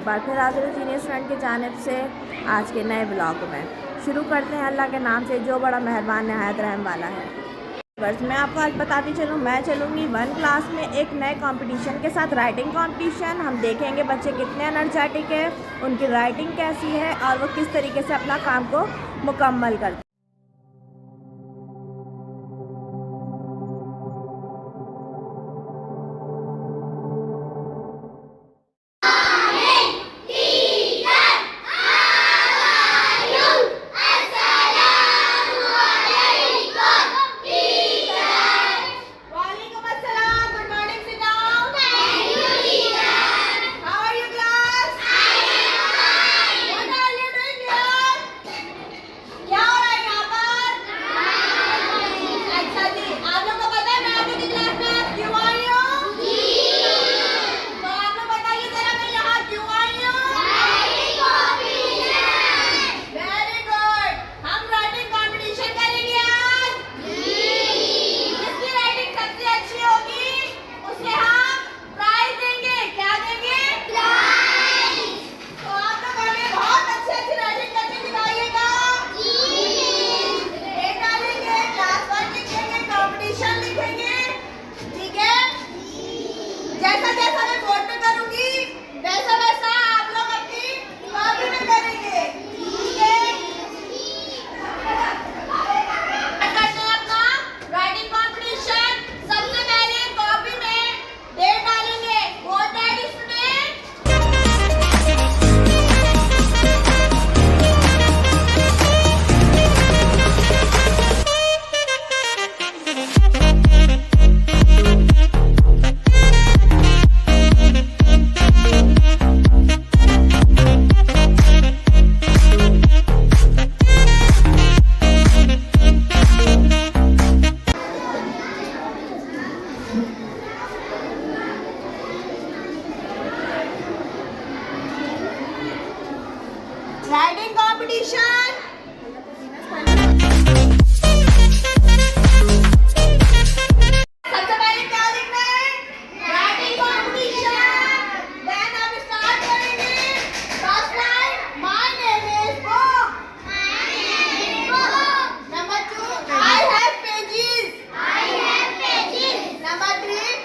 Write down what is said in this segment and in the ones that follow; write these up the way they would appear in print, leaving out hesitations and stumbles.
बार फिर हाजिर हूँ सीनियर स्टूडेंट की जानिब से आज के नए ब्लॉग में। शुरू करते हैं अल्लाह के नाम से जो बड़ा मेहरबान नहायत रहम वाला है। बस मैं आपको आज बताती चलूँ, मैं चलूँगी 1 क्लास में एक नए कंपटीशन के साथ, राइटिंग कंपटीशन। हम देखेंगे बच्चे कितने एनर्जेटिक है, उनकी राइटिंग कैसी है और वो किस तरीके से अपना काम को मुकम्मल करते हैं। जैसा जैसा मैं बोर्ड पे करूंगी वैसा वैसा आप लोग अपनी कॉपी में करेंगे, ठीक है? करते हैं अपना राइटिंग कंपटीशन। सबसे पहले कॉपी में डेट डालेंगे। What date is today? Writing competition. सबसे पहले क्या लिखना है? Writing competition. देन आप स्टार्ट करेंगे। First line, my name is book. Number 2, I have pages. Number 3,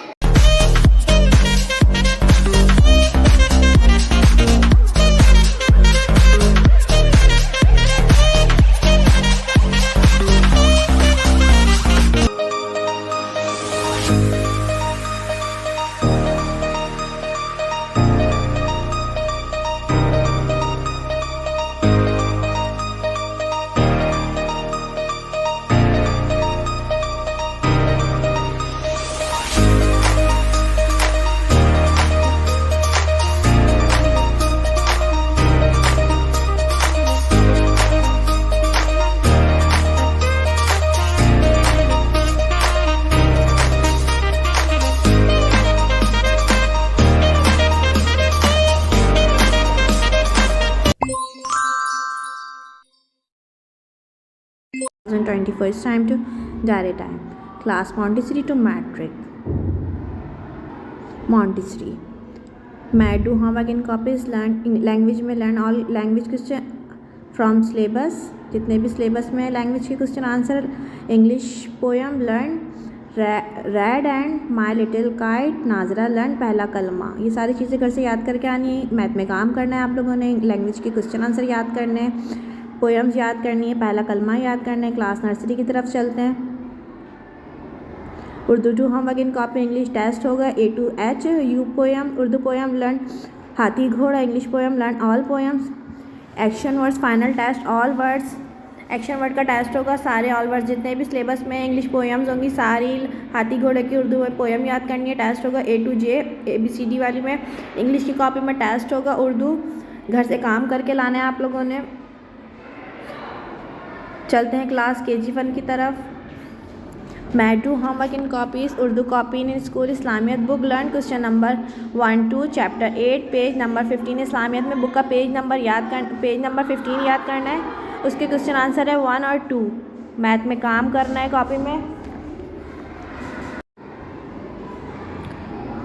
First time to diary time. Class Montessori to Matric. Montessori. Mad do homework in copies. Learn language में learn all language question from syllabus. जितने भी syllabus में language के question answer. English poem learn. Red and My Little Kite. नाजरा learn पहला कलमा. ये सारी चीज़ें घर से याद करके आनी है। मैथ में काम करना है आप लोगों ने, लैंग्वेज के क्वेश्चन आंसर याद करने हैं, पोएम्स याद करनी है, पहला कलमा याद करना है। क्लास नर्सरी की तरफ चलते हैं। Urdu two homework in copy. English test होगा A to H। You poem, Urdu poem learn हाथी घोड़ा। English poem learn all poems. Action words final test all words. Action word का टेस्ट होगा, सारे ऑल वर्ड्स जितने भी सिलेबस में इंग्लिश पोएम्स होंगी सारी हाथी घोड़े की उर्दू में पोएम याद करनी है। टेस्ट होगा A to J ABCD वाली में। इंग्लिश की कॉपी में टेस्ट होगा। उर्दू घर से काम करके लाना है आप लोगों ने। चलते हैं क्लास KG1 की तरफ। Made to homework in copies. Urdu copy in school. Islamiyat book learn question number 1 to chapter 8 page number 15। Islamiyat में बुक का पेज नंबर 15 याद करना है। उसके क्वेश्चन आंसर है 1 और 2। मैथ में काम करना है कॉपी में।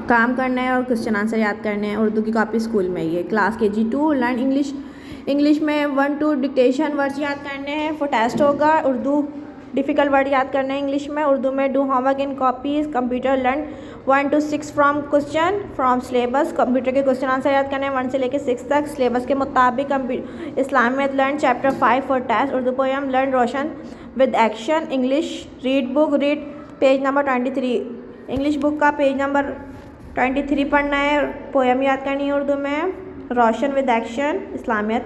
काम करना है और क्वेश्चन आंसर याद करने हैं। उर्दू की कॉपी स्कूल में ही है। क्लास KG2 लर्न इंग्लिश में 1-2 डिक्टेशन वर्ड्स याद करने हैं। फॉर टेस्ट होगा। उर्दू डिफ़िकल्ट वर्ड याद करना है इंग्लिश में। उर्दू में do homework in copies. Computer learn 1 to 6 from syllabus. Computer के क्वेश्चन आंसर याद करने हैं 1 से लेकर 6 तक सिलेबस के मुताबिक। Islamiyat learn chapter 5 for test. Urdu poem learn Roshan with action. English read book read page number 23। English book का पेज नंबर 23 पढ़ना है। पोएम याद करनी है उर्दू में Roshan with action. Islamiyat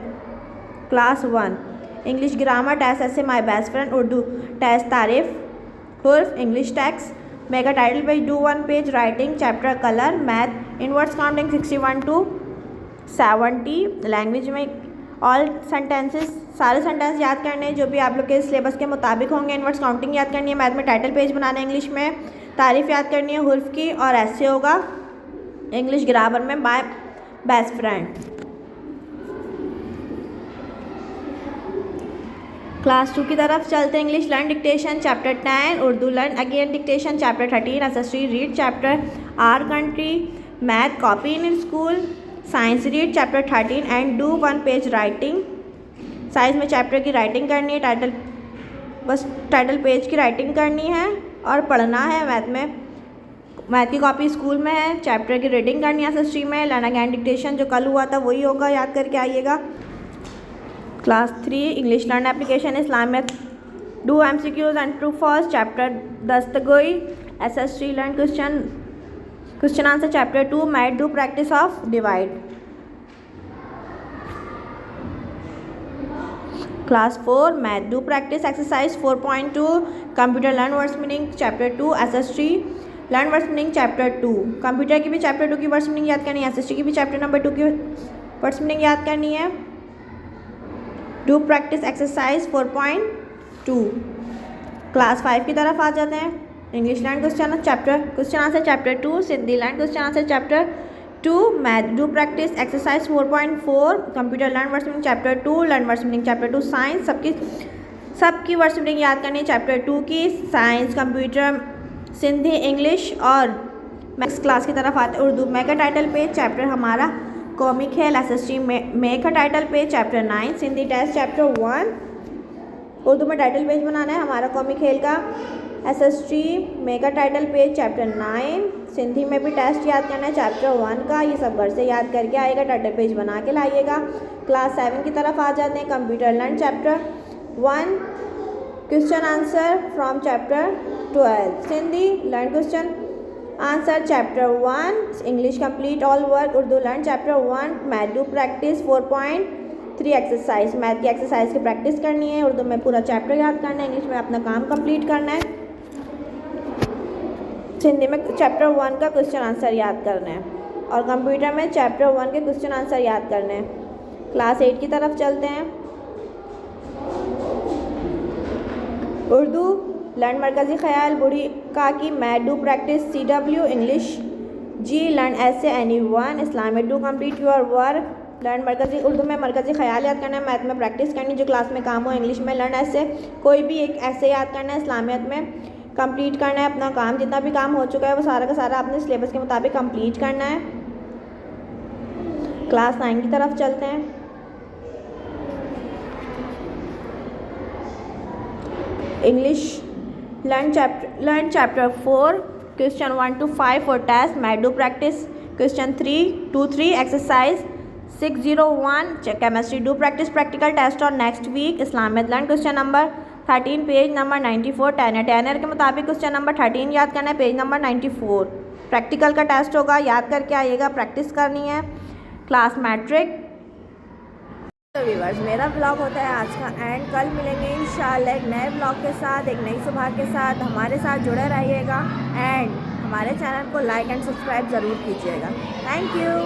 class 1। English grammar test essay my best friend. Urdu test तारीफ हुर्फ। English text make a title page do 1 page. Writing chapter colour. Math in words counting 61 to 70। Language में ऑल सेंटेंसेस सारे सेंटेंस याद करने हैं जो भी आप लोग के सिलेबस के मुताबिक होंगे। इनवर्ड्स काउंटिंग याद करनी है। मैथ में टाइटल पेज बनाना है। इंग्लिश में तारीफ याद करनी है हुर्फ की और ऐसे होगा। इंग्लिश ग्रामर में माय बेस्ट फ्रेंड। क्लास 2 की तरफ चलते हैं। English learn dictation chapter 10। Urdu learn again dictation chapter 13। SST read chapter our country. Math copy in school. Science read chapter 13 and do 1 page writing. Science में chapter की writing करनी है। Title page की writing करनी है और पढ़ना है। मैथ की कॉपी स्कूल में है। चैप्टर की रीडिंग करनी है एसएसटी में। लर्न अगेन डिक्टेशन जो कल हुआ था वही होगा, याद करके आइएगा। Class 3 English learn application Islamiyat do MCQs and true false chapter दस्तगोई। SST learn question answer chapter 2 math do practice of divide. Class 4 math do practice exercise 4.2 computer learn words meaning chapter 2। SST learn words meaning chapter 2। Computer की भी chapter 2 की words meaning याद करनी है। SST की भी chapter number 2 की words meaning याद करनी है। Do practice exercise 4.2। क्लास 5 की तरफ आ जाते हैं। English learn question answer chapter 2। Sindhi learn question answer chapter 2। Math do practice exercise 4.4। Computer learn words meaning chapter 2। Learn words meaning chapter 2। Science सबकी words meaning याद करनी है चैप्टर 2 की। साइंस कंप्यूटर सिंधी इंग्लिश और मैथ्स क्लास की तरफ आते हैं। Urdu make a title page chapter हमारा कौमी खेल। SST make a title page chapter 9। Sindhi test chapter 1। Urdu में टाइटल पेज बनाना है हमारा कौमी खेल का। SST make a title page chapter 9। Sindhi में भी टेस्ट याद करना है चैप्टर 1 का। ये सब घर से याद करके आएगा। टाइटल पेज बना के लाइएगा। क्लास 7 की तरफ आ जाते हैं। Computer learn chapter 1 question answer from chapter 12। Sindhi learn question answer chapter 1। English complete all work. Urdu learn chapter 1। Math do practice 4.3 exercise. Math की एक्सरसाइज की प्रैक्टिस करनी है। उर्दू में पूरा चैप्टर याद करना है। इंग्लिश में अपना काम कंप्लीट करना है। हिंदी में चैप्टर 1 का क्वेश्चन आंसर याद करना है और कंप्यूटर में चैप्टर 1 के क्वेश्चन आंसर याद करने हैं। क्लास 8 की तरफ चलते हैं। उर्दू लर्न मरकज़ी ख्याल बूढ़ी का की। Math do practice CW। English जी learn essay anyone. Islamic do complete your work. Learn मरकज़ी उर्दू में मरकज़ी ख्याल याद करना है। मैथ में प्रैक्टिस करनी जो क्लास में काम हो। इंग्लिश में लर्न ऐसे कोई भी एक ऐसे याद करना है। इस्लामियत में कंप्लीट करना है अपना काम। जितना भी काम हो चुका है वो सारा का सारा अपने सिलेबस के मुताबिक कंप्लीट करना है। क्लास 9 की तरफ चलते हैं। English learn chapter 4 question 1 to 5 for test. Math do practice question 3 exercise 601। Chemistry do practice practical test और next week. Islamiyat learn question number 13 page number 94। टेनर के मुताबिक क्वेश्चन नंबर 13 याद करना है पेज नंबर 94। प्रैक्टिकल का टेस्ट होगा, याद करके आइएगा, प्रैक्टिस करनी है। Class matric. तो व्यूअर्स मेरा ब्लॉग होता है आज का एंड। कल मिलेंगे इंशाल्लाह एक नए ब्लॉग के साथ, एक नई सुबह के साथ। हमारे साथ जुड़े रहिएगा एंड हमारे चैनल को लाइक एंड सब्सक्राइब ज़रूर कीजिएगा। Thank you.